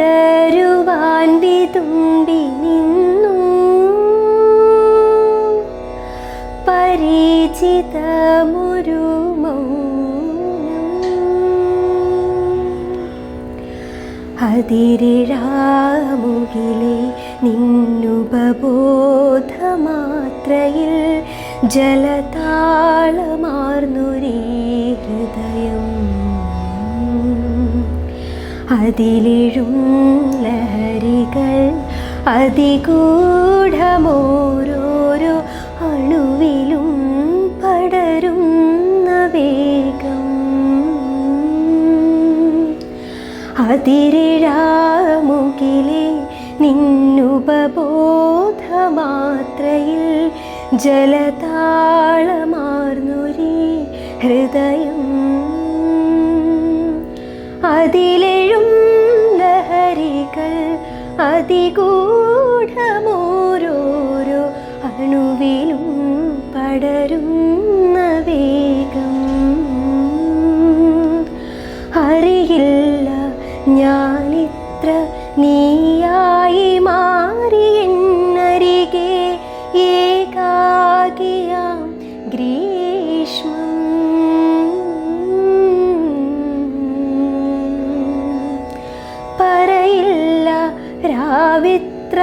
പടരുവാൻ വിതുമ്പി നിന്നു പരിചിതമൊരു മൗനം. അതിരിഴാമുകിലെ നിന്നുപബോധമാത്രയിൽ ജലതാളമാർന്നൊരീ ഹൃദയം. അതിലെഴും ലഹരികൾ അതിഗൂഢമോരോരോ അണുവിലും പടരുന്ന വേഗം. അതിരിഴാമുകിലെ നിന്നുപബോധമാത്രയിൽ ജലതാളമാർന്നൊരീ ഹൃദയം. അതിലെഴും ലഹരികൾ അതിഗൂഢമോരോരോ അണുവിലും പടരുന്ന വേഗം. അറിയില്ല ഞാനിത്ര നീയായി മാറി എന്നരികെ ഏകാകിയാം ഗ്രീഷ്മം. പറയില്ല രാവിത്ര